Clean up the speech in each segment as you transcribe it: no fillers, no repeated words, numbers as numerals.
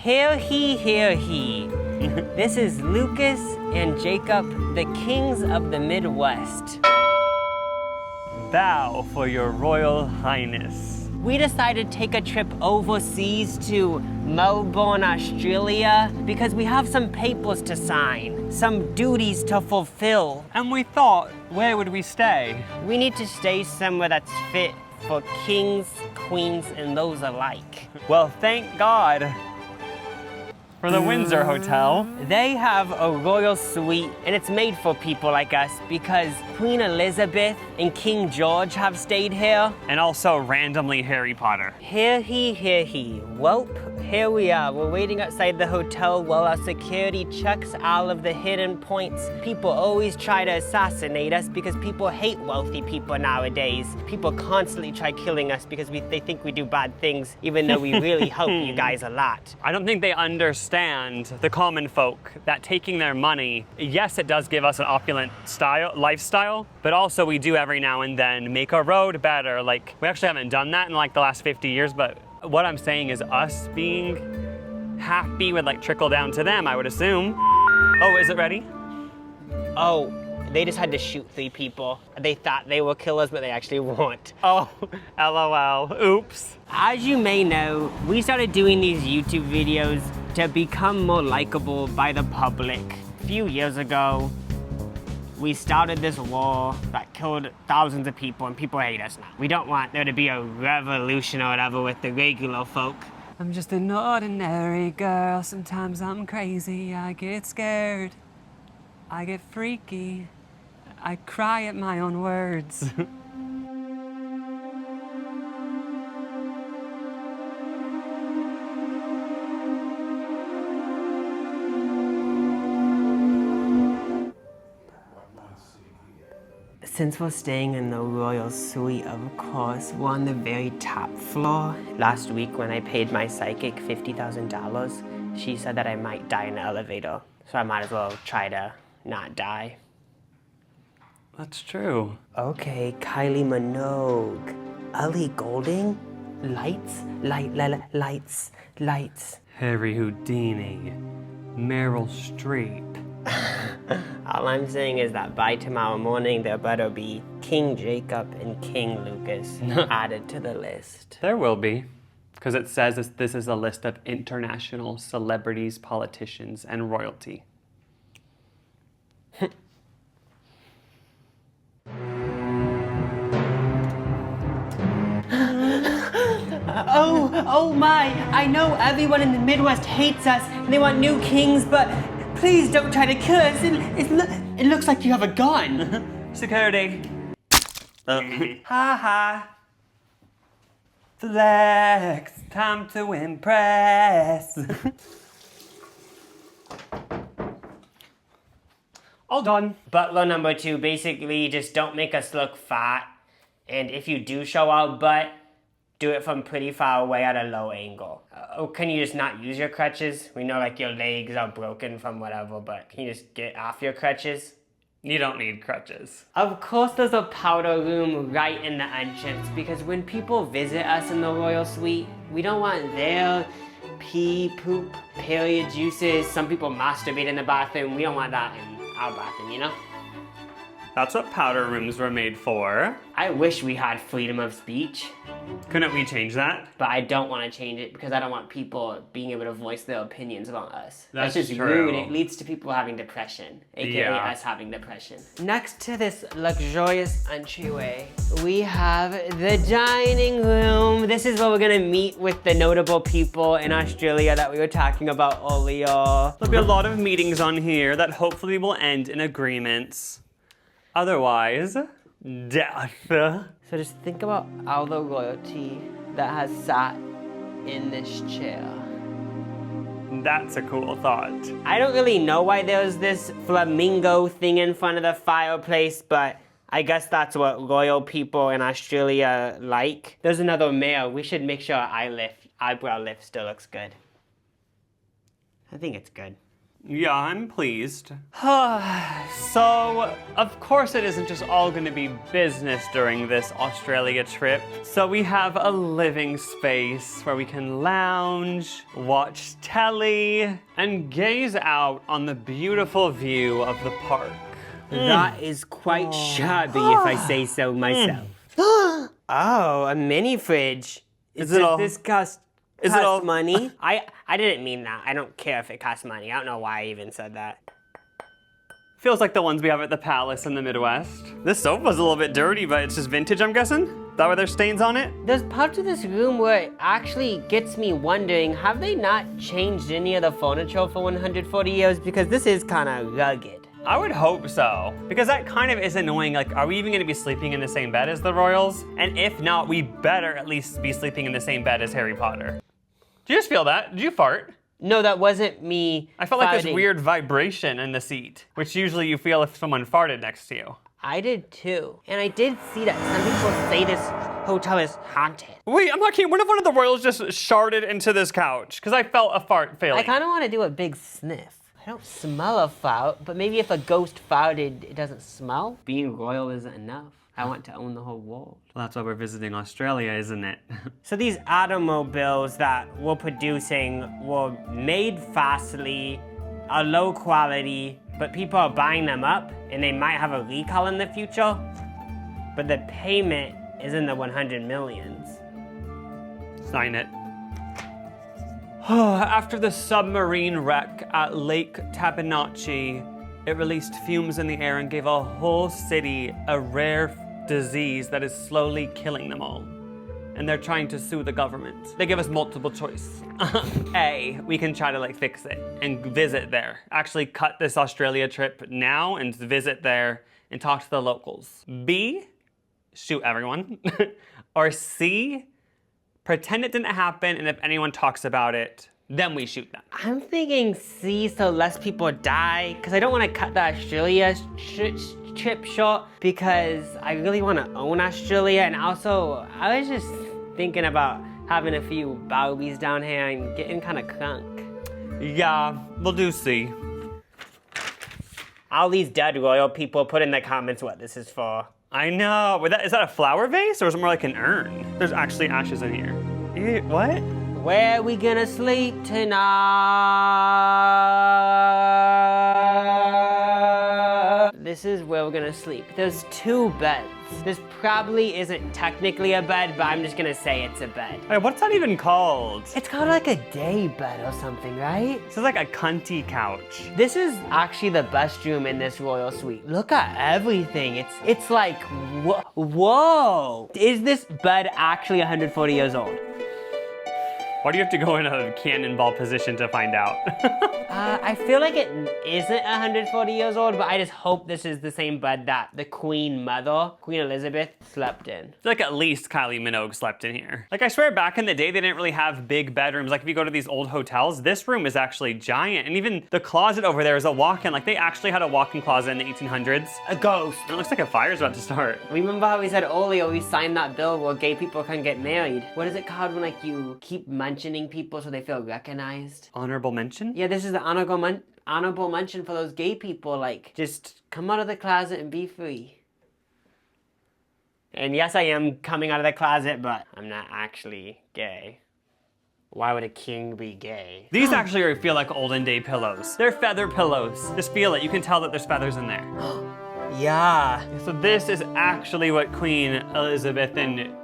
Hear he, hear he. This is Lucas and Jacob, the kings of the Midwest. Bow for your royal highness. We decided to take a trip overseas to Melbourne, Australia, because we have some papers to sign, some duties to fulfill. And we thought, where would we stay? We need to stay somewhere that's fit for kings, queens, and those alike. Well, thank God for the Windsor Hotel. They have a royal suite, and it's made for people like us because Queen Elizabeth and King George have stayed here. And also randomly Harry Potter. Hear he, hear he. Welp, here we are. We're waiting outside the hotel while our security checks all of the hidden points. People always try to assassinate us because people hate wealthy people nowadays. People constantly try killing us because they think we do bad things, even though we really help you guys a lot. I don't think they understand, the common folk, that taking their money, yes, it does give us an opulent lifestyle, but also we do every now and then make a road better. Like, we actually haven't done that in like the last 50 years, but what I'm saying is us being happy would like trickle down to them, I would assume. Oh, is it ready? Oh, they just had to shoot 3 people. They thought they were killers, but they actually weren't. Oh, LOL, oops. As you may know, we started doing these YouTube videos to become more likable by the public. A few years ago, we started this war that killed thousands of people, and people hate us now. We don't want there to be a revolution or whatever with the regular folk. I'm just an ordinary girl. Sometimes I'm crazy. I get scared. I get freaky. I cry at my own words. Since we're staying in the royal suite, of course, we're on the very top floor. Last week when I paid my psychic $50,000, she said that I might die in the elevator. So I might as well try to not die. That's true. Okay, Kylie Minogue, Ellie Goulding, lights, lights. Harry Houdini, Meryl Streep. All I'm saying is that by tomorrow morning, there better be King Jacob and King Lucas added to the list. There will be, because it says this is a list of international celebrities, politicians, and royalty. Oh my, I know everyone in the Midwest hates us and they want new kings, but please don't try to kill us. It looks like you have a gun. Security. Ha ha. Flex, time to impress. All done. Butler number 2, basically just don't make us look fat. And if you do show our butt, do it from pretty far away at a low angle. Oh, can you just not use your crutches? We know like your legs are broken from whatever, but can you just get off your crutches? You don't need crutches. Of course there's a powder room right in the entrance because when people visit us in the royal suite, we don't want their pee, poop, period juices. Some people masturbate in the bathroom. We don't want that in our bathroom, you know? That's what powder rooms were made for. I wish we had freedom of speech. Couldn't we change that? But I don't want to change it because I don't want people being able to voice their opinions about us. That's just true. rude. It leads to people having depression, aka Yeah. us having depression. Next to this luxurious entryway, we have the dining room. This is where we're gonna meet with the notable people in Australia that we were talking about earlier. There'll be a lot of meetings on here that hopefully will end in agreements. Otherwise, death. So just think about all the royalty that has sat in this chair. That's a cool thought. I don't really know why there's this flamingo thing in front of the fireplace, but I guess that's what royal people in Australia like. There's another mirror. We should make sure our eyebrow lift still looks good. I think it's good. Yeah, I'm pleased. So, of course it isn't just all gonna be business during this Australia trip. So we have a living space where we can lounge, watch telly, and gaze out on the beautiful view of the park. That is quite shabby, if I say so myself. Oh, a mini fridge. Is it all- This cost Is it all- money? I didn't mean that. I don't care if it costs money. I don't know why I even said that. Feels like the ones we have at the Palace in the Midwest. This sofa's a little bit dirty, but it's just vintage, I'm guessing? Is that why there's stains on it? There's parts of this room where it actually gets me wondering, have they not changed any of the furniture for 140 years? Because this is kind of rugged. I would hope so, because that kind of is annoying. Like, are we even gonna be sleeping in the same bed as the royals? And if not, we better at least be sleeping in the same bed as Harry Potter. Did you just feel that? Did you fart? No, that wasn't me. I felt like this farting. weird vibration in the seat, which usually you feel if someone farted next to you. I did too. And I did see that some people say this hotel is haunted. Wait, I'm not kidding. What if one of the royals just sharded into this couch? Because I felt a fart failing. I kind of want to do a big sniff. I don't smell a fart, but maybe if a ghost farted, it doesn't smell. Being royal isn't enough. I want to own the whole world. Well, that's why we're visiting Australia, isn't it? So these automobiles that we're producing were made fastly, are low quality, but people are buying them up and they might have a recall in the future. But the payment is in the 100 millions. Sign it. After the submarine wreck at Lake Tapanachi, it released fumes in the air and gave a whole city a rare disease that is slowly killing them all. And they're trying to sue the government. They give us multiple choice. A, we can try to fix it and visit there. Actually cut this Australia trip now and visit there and talk to the locals. B, shoot everyone. Or C, pretend it didn't happen, and if anyone talks about it, then we shoot them. I'm thinking C, so less people die, because I don't want to cut the Australia trip short, because I really want to own Australia, and also, I was just thinking about having a few Barbies down here and getting kind of crunk. Yeah, we'll do C. All these dead royal people, put in the comments what this is for. I know. Wait, is that a flower vase or is it more like an urn? There's actually ashes in here. What? Where are we gonna sleep tonight? This is where we're gonna sleep. There's 2 beds. This probably isn't technically a bed, but I'm just gonna say it's a bed. Wait, what's that even called? It's called like a day bed or something, right? This is like a cunty couch. This is actually the best room in this royal suite. Look at everything. It's like, whoa. Is this bed actually 140 years old? Why do you have to go in a cannonball position to find out? I feel like it isn't 140 years old, but I just hope this is the same bed that the Queen Mother, Queen Elizabeth, slept in. I feel like at least Kylie Minogue slept in here. Like, I swear back in the day, they didn't really have big bedrooms. Like, if you go to these old hotels, this room is actually giant. And even the closet over there is a walk-in. Like, they actually had a walk-in closet in the 1800s. A ghost. It looks like a fire's about to start. Remember how we said earlier we signed that bill where gay people can get married? What is it called when you keep mentioning people so they feel recognized? Honorable mention? Yeah, this is the honorable mention for those gay people. Just come out of the closet and be free. And yes, I am coming out of the closet, but I'm not actually gay. Why would a king be gay? These actually feel like olden day pillows. They're feather pillows. Just feel it. You can tell that there's feathers in there. Yeah. So this is actually what Queen Elizabeth and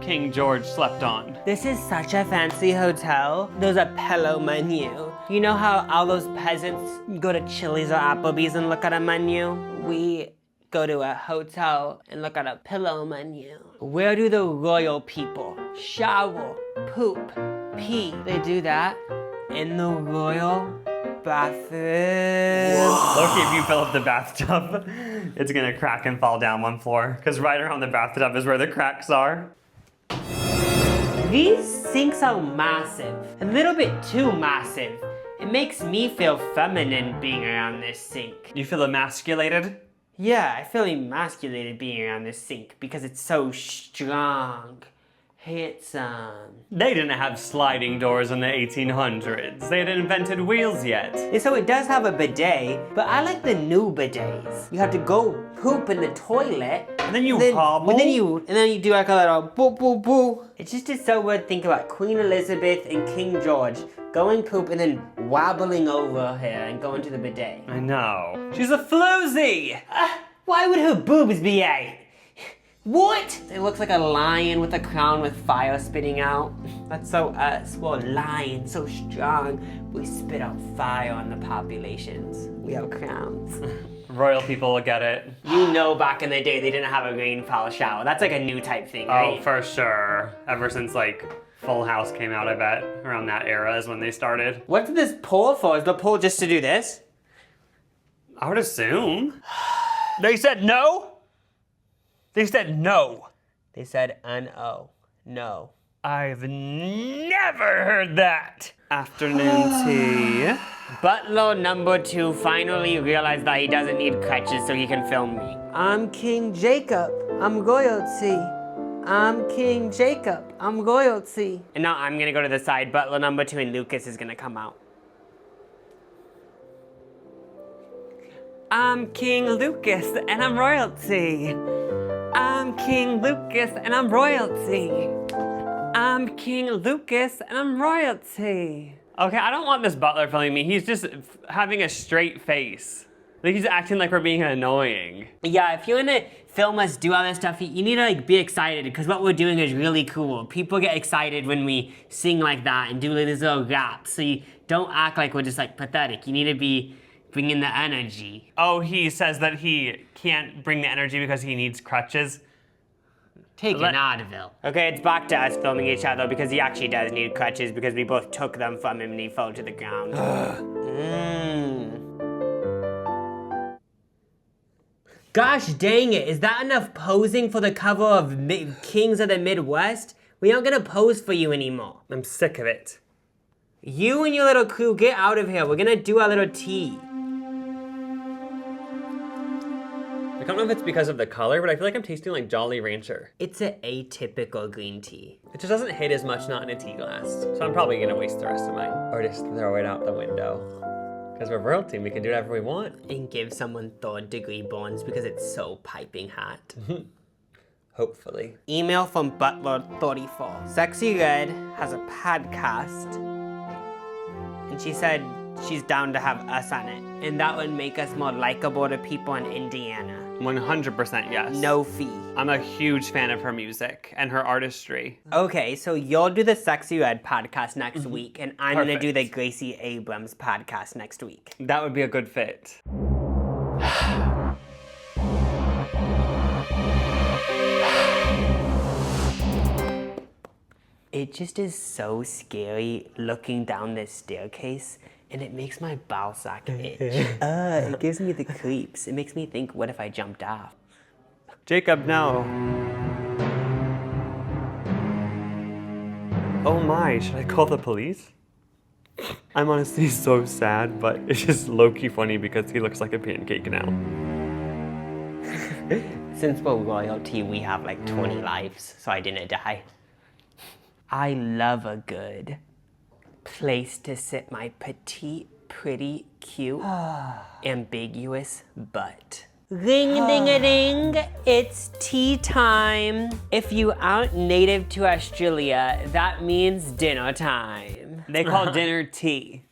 King George slept on. This is such a fancy hotel. There's a pillow menu. You know how all those peasants go to Chili's or Applebee's and look at a menu? We go to a hotel and look at a pillow menu. Where do the royal people shower, poop, pee? They do that in the royal bathroom. Loki, if you fill up the bathtub, it's gonna crack and fall down one floor. Because right around the bathtub is where the cracks are. These sinks are massive, a little bit too massive. It makes me feel feminine being around this sink. You feel emasculated? Yeah, I feel emasculated being around this sink because it's so strong Handsome. They didn't have sliding doors in the 1800s. They hadn't invented wheels yet. And so it does have a bidet, but I like the new bidets. You have to go poop in the toilet. And then you hobble? And then you do like a little boo boo boo. It just is so weird to think about Queen Elizabeth and King George going poop and then wobbling over here and going to the bidet. I know. She's a floozy! Why would her boobs be out? What? It looks like a lion with a crown with fire spitting out. That's so us. We're a lion, so strong. We spit out fire on the populations. We have crowns. Royal people will get it. You know back in the day they didn't have a rainfall shower. That's like a new type thing, right? Oh, for sure. Ever since like Full House came out, I bet. Around that era is when they started. What's this pole for? Is the pole just to do this? I would assume. They said no? They said no. They said N-O. No. I've never heard that. Afternoon tea. Butler number 2 finally realized that he doesn't need crutches so he can film me. I'm King Jacob. I'm royalty. I'm King Jacob. I'm royalty. And now I'm gonna go to the side. Butler number 2 and Lucas is gonna come out. I'm King Lucas and I'm royalty. I'm King Lucas and I'm royalty. I'm King Lucas and I'm royalty. Okay, I don't want this butler filming me. He's just having a straight face. Like he's acting like we're being annoying. Yeah, if you wanna film us do all this stuff, you need to like be excited because what we're doing is really cool. People get excited when we sing like that and do these little raps. So you don't act like we're just like pathetic. You need to be bringing the energy. Oh, he says that he can't bring the energy because he needs crutches. Take an Advil. Okay, it's back to us filming each other because he actually does need crutches because we both took them from him and he fell to the ground. Gosh dang it, is that enough posing for the cover of Kings of the Midwest? We aren't gonna pose for you anymore. I'm sick of it. You and your little crew, get out of here. We're gonna do our little tea. I don't know if it's because of the color, but I feel like I'm tasting like Jolly Rancher. It's an atypical green tea. It just doesn't hit as much not in a tea glass. So I'm probably gonna waste the rest of mine. Or just throw it out the window. Because we're royalty, we can do whatever we want. And give someone 3rd-degree burns because it's so piping hot. Hopefully. Email from Butler34. Sexy Red has a podcast. And she said she's down to have us on it. And that would make us more likable to people in Indiana. 100% yes. No fee. I'm a huge fan of her music and her artistry. Okay, so you'll do the Sexy Red podcast next week, and I'm gonna do the Perfect. Gracie Abrams podcast next week. That would be a good fit. It just is so scary looking down this staircase, and it makes my ball sack itch. It gives me the creeps. It makes me think, what if I jumped off? Jacob, no. Oh my, should I call the police? I'm honestly so sad, but it's just low-key funny because he looks like a pancake now. Since we're royalty, we have like 20 lives, so I didn't die. I love a good place to sit my petite, pretty, cute, ambiguous butt. Ring-a-ding-a-ding, it's tea time. If you aren't native to Australia, that means dinner time. They call dinner tea.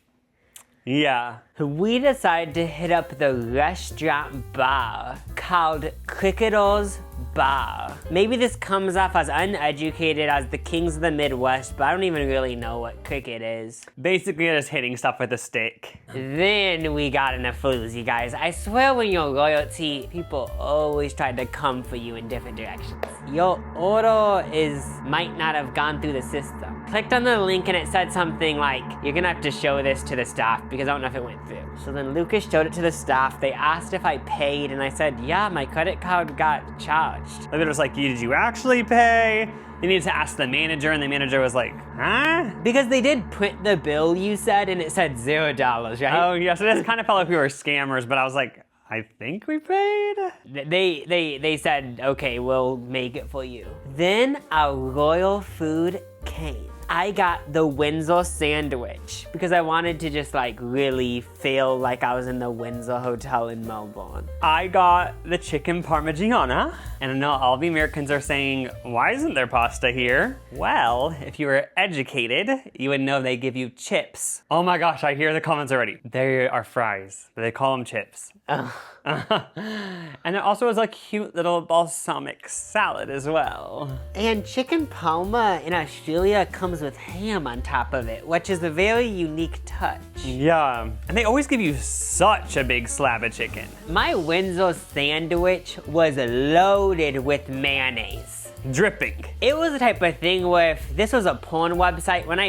Yeah. We decided to hit up the restaurant bar called Cricketer's Bar. Maybe this comes off as uneducated as the Kings of the Midwest, but I don't even really know what cricket is. Basically just hitting stuff with a stick. Then we got in a floozy, guys. I swear when you're royalty, people always try to come for you in different directions. Your order might not have gone through the system. Clicked on the link and it said something like, you're gonna have to show this to the staff because I don't know if it went through. So then Lucas showed it to the staff. They asked if I paid and I said, yeah, my credit card got charged. And they're just like, did you actually pay? You needed to ask the manager, and the manager was like, huh? Because they did print the bill you said and it said $0, right? Oh, yeah, so it kind of felt like we were scammers, but I was like, I think we paid. They said, okay, we'll make it for you. Then our royal food came. I got the Windsor sandwich because I wanted to just like really feel like I was in the Windsor Hotel in Melbourne. I got the chicken parmigiana. And I know all the Americans are saying, why isn't there pasta here? Well, if you were educated, you would know they give you chips. Oh my gosh, I hear the comments already. They are fries, but they call them chips. And it also has a cute little balsamic salad as well. And chicken parma in Australia comes with ham on top of it, which is a very unique touch. Yeah, and they always give you such a big slab of chicken. My Windsor sandwich was loaded with mayonnaise. Dripping. It was the type of thing where if this was a porn website, when I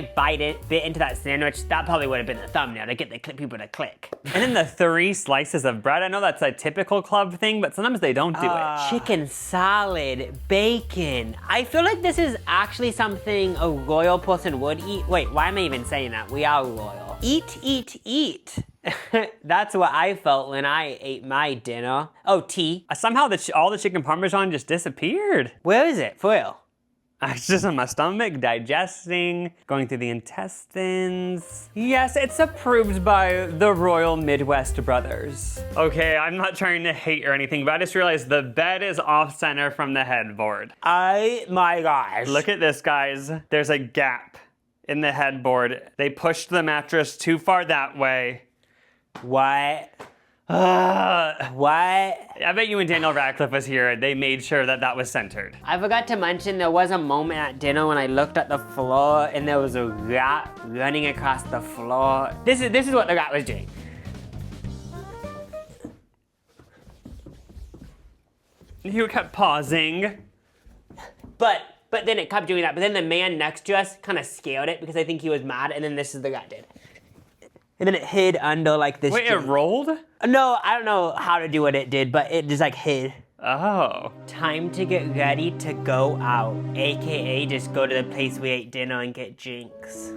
bit into that sandwich, that probably would have been the thumbnail to get the people to click. And then the 3 slices of bread. I know that's a typical club thing, but sometimes they don't do it. Chicken salad, bacon. I feel like this is actually something a royal person would eat. Wait, why am I even saying that? We are royal. Eat, eat, eat. That's what I felt when I ate my dinner. Oh, tea. Somehow all the chicken parmesan just disappeared. Where is it, for real? It's just in my stomach, digesting, going through the intestines. Yes, it's approved by the Royal Midwest Brothers. Okay, I'm not trying to hate or anything, but I just realized the bed is off center from the headboard. Oh my gosh. Look at this, guys. There's a gap in the headboard. They pushed the mattress too far that way. What? What? I bet you when Daniel Radcliffe was here, they made sure that that was centered. I forgot to mention there was a moment at dinner when I looked at the floor and there was a rat running across the floor. This is what the rat was doing. You kept pausing. But then it kept doing that. But then the man next to us kind of scaled it because I think he was mad, and then this is the rat did. And then it hid under like this. Wait, it rolled? No, I don't know how to do what it did, but it just like hid. Oh. Time to get ready to go out, AKA just go to the place we ate dinner and get drinks.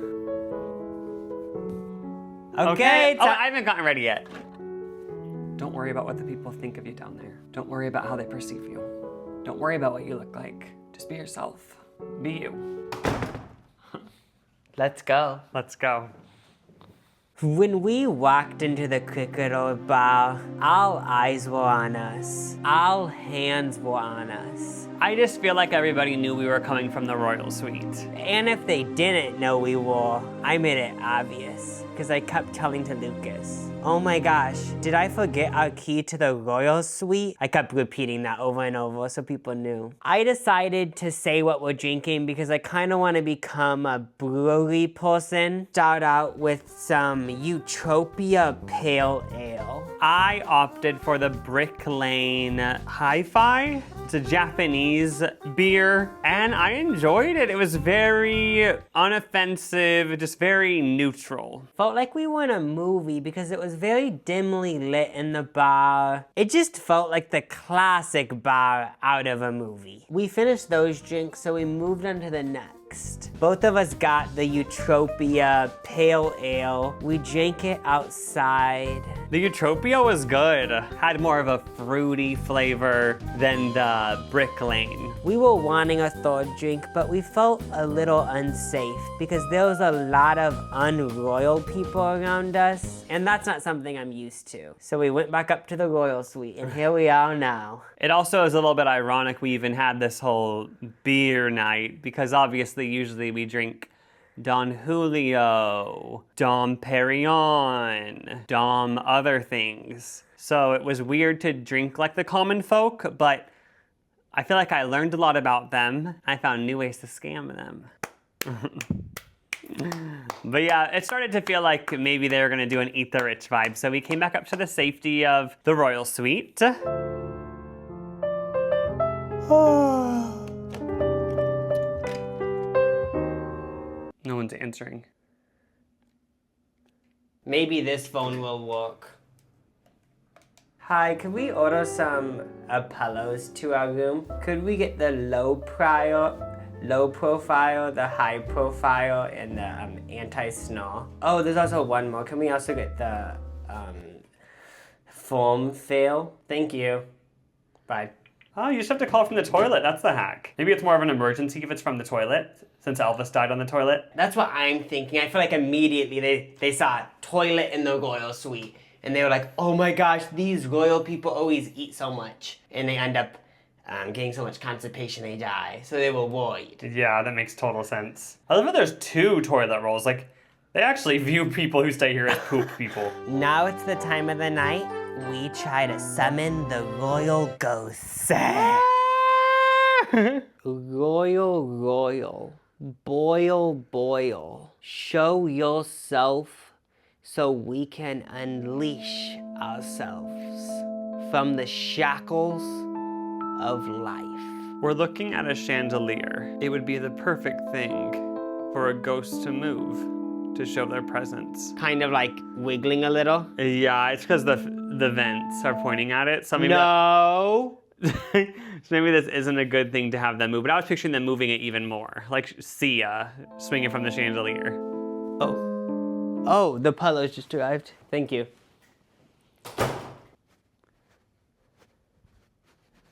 Okay. Oh, I haven't gotten ready yet. Don't worry about what the people think of you down there. Don't worry about how they perceive you. Don't worry about what you look like. Just be yourself. Be you. Let's go. Let's go. When we walked into the cricketer bar, all eyes were on us. All hands were on us. I just feel like everybody knew we were coming from the royal suite. And if they didn't know we were, I made it obvious. Because I kept telling to Lucas, oh my gosh, did I forget our key to the royal suite? I kept repeating that over and over so people knew. I decided to say what we're drinking because I kind of want to become a brewery person. Start out with some Utopia Pale Ale. I opted for the Brick Lane Hi-Fi. It's a Japanese beer, and I enjoyed it. It was very unoffensive, just very neutral. Felt like we were in a movie because it was very dimly lit in the bar. It just felt like the classic bar out of a movie. We finished those drinks, so we moved on to the next. Both of us got the Utopia Pale Ale. We drank it outside. The Utopia was good. Had more of a fruity flavor than the Brick Lane. We were wanting a third drink, but we felt a little unsafe because there was a lot of unroyal people around us, and that's not something I'm used to. So we went back up to the royal suite, and here we are now. It also is a little bit ironic we even had this whole beer night because obviously usually we drink Don Julio, Dom Perignon, Dom other things. So it was weird to drink like the common folk, but I feel like I learned a lot about them. I found new ways to scam them. But yeah, it started to feel like maybe they were gonna do an Eat the Rich vibe. So we came back up to the safety of the royal suite. No one's answering. Maybe this phone will work. Hi, could we order some pillows to our room? Could we get the low profile, the high profile, and the anti-snore? Oh, there's also one more. Can we also get the Form fail. Thank you. Bye. Oh, you just have to call from the toilet. That's the hack. Maybe it's more of an emergency if it's from the toilet, since Elvis died on the toilet. That's what I'm thinking. I feel like immediately they saw a toilet in the royal suite. And they were like, oh my gosh, these royal people always eat so much. And they end up getting so much constipation they die. So they were worried. Yeah, that makes total sense. I love how there's 2 toilet rolls. Like, they actually view people who stay here as poop people. Now it's the time of the night we try to summon the royal ghosts. Royal, boil, show yourself so we can unleash ourselves from the shackles of life. We're looking at a chandelier. It would be the perfect thing for a ghost to move to show their presence. Kind of like wiggling a little. Yeah, it's because the vents are pointing at it. So maybe no. So maybe this isn't a good thing to have them move. But I was picturing them moving it even more, like Sia swinging from the chandelier. Oh, the pillows just arrived. Thank you.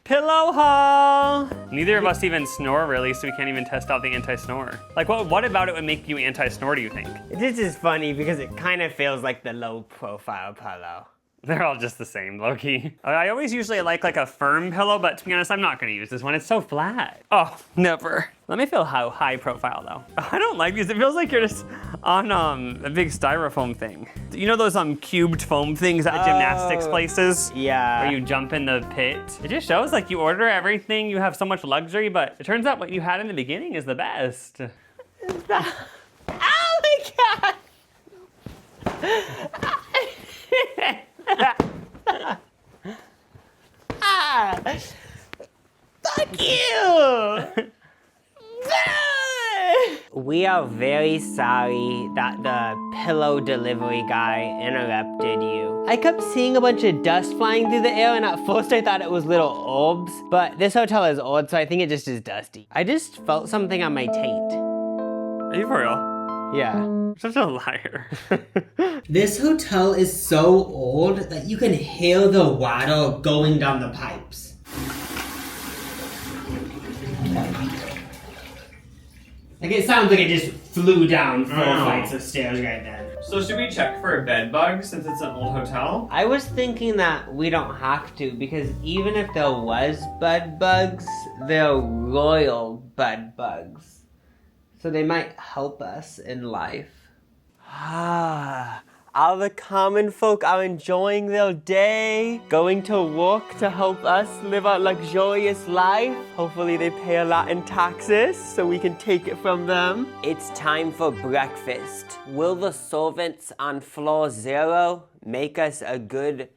Pillow haul! Neither of us even snore really, so we can't even test out the anti-snore. Like, what about it would make you anti-snore, do you think? This is funny because it kind of feels like the low-profile pillow. They're all just the same, low-key. I always usually like a firm pillow, but to be honest, I'm not gonna use this one. It's so flat. Oh, never. Let me feel how high profile though. I don't like these. It feels like you're just on a big styrofoam thing. You know those cubed foam things at gymnastics places? Yeah. Where you jump in the pit? It just shows like you order everything, you have so much luxury, but it turns out what you had in the beginning is the best. Oh my god! Fuck you! We are very sorry that the pillow delivery guy interrupted you. I kept seeing a bunch of dust flying through the air, and at first I thought it was little orbs, but this hotel is old, so I think it just is dusty. I just felt something on my taint. Are you for real? Yeah. Such a liar. This hotel is so old that you can hear the water going down the pipes. Like it sounds like it just flew down 4 flights of stairs right then. So should we check for a bed bug since it's an old hotel? I was thinking that we don't have to because even if there was bed bugs, they're royal bed bugs. So they might help us in life. All the common folk are enjoying their day, going to work to help us live a luxurious life. Hopefully they pay a lot in taxes so we can take it from them. It's time for breakfast. Will the servants on floor 0 make us a good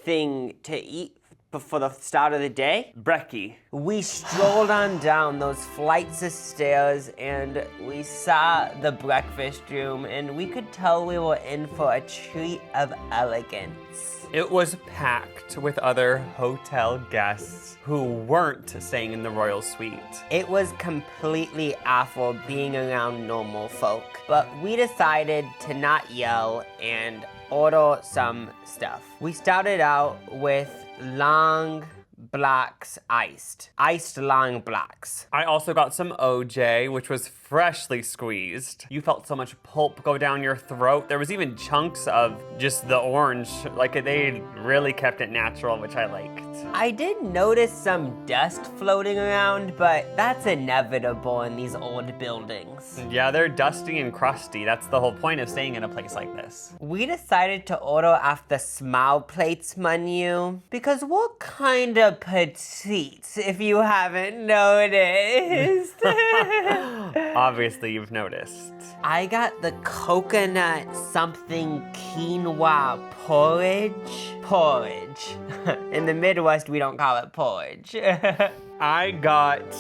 thing to eat before the start of the day? Brekkie. We strolled on down those flights of stairs and we saw the breakfast room and we could tell we were in for a treat of elegance. It was packed with other hotel guests who weren't staying in the royal suite. It was completely awful being around normal folk, but we decided to not yell and order some stuff. We started out with long blacks iced long blacks. I also got some OJ, which was freshly squeezed. You felt so much pulp go down your throat. There was even chunks of just the orange. Like they really kept it natural, which I liked. I did notice some dust floating around, but that's inevitable in these old buildings. Yeah, they're dusty and crusty. That's the whole point of staying in a place like this. We decided to order off the small plates menu because we're kind of petite, if you haven't noticed. Obviously, you've noticed. I got the coconut something quinoa porridge. In the Midwest, we don't call it porridge. I got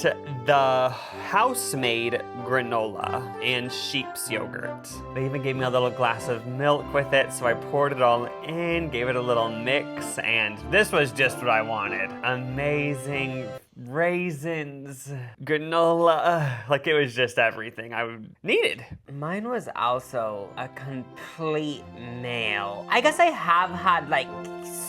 the house-made granola and sheep's yogurt. They even gave me a little glass of milk with it, so I poured it all in, gave it a little mix, and this was just what I wanted. Amazing raisins, granola. Like it was just everything I needed. Mine was also a complete nail. I guess I have had like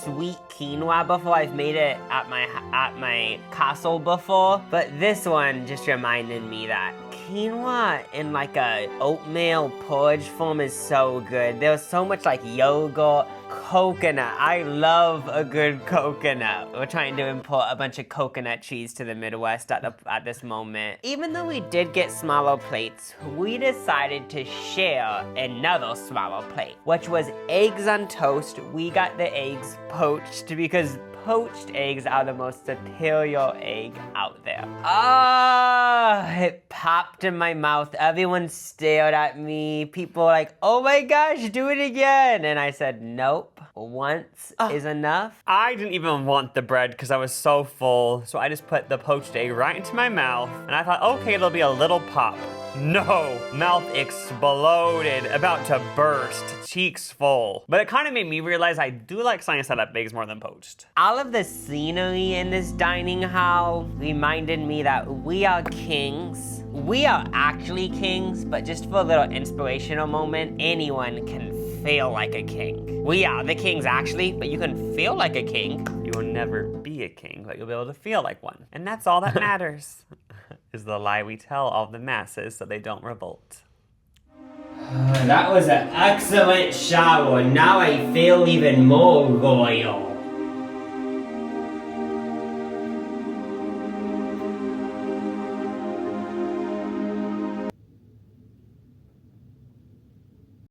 sweet quinoa before. I've made it at my castle before, but this one just reminded me that quinoa in like a oatmeal porridge form is so good. There was so much like yogurt, coconut. I love a good coconut. We're trying to import a bunch of coconut cheese to the Midwest at this moment. Even though we did get smaller plates, we decided to share another smaller plate, which was eggs on toast. We got the eggs poached because poached eggs are the most superior egg out there. Ah, it popped in my mouth. Everyone stared at me. People were like, oh my gosh, do it again. And I said, nope, once is enough. I didn't even want the bread because I was so full. So I just put the poached egg right into my mouth. And I thought, okay, it'll be a little pop. No, mouth exploded, about to burst, cheeks full. But it kind of made me realize I do like sliced up eggs more than poached. All of the scenery in this dining hall reminded me that we are kings. We are actually kings, but just for a little inspirational moment, anyone can feel like a king. We are the kings actually, but you can feel like a king. You will never be a king, but you'll be able to feel like one. And that's all that matters. Is the lie we tell all the masses so they don't revolt. That was an excellent shower. Now I feel even more royal.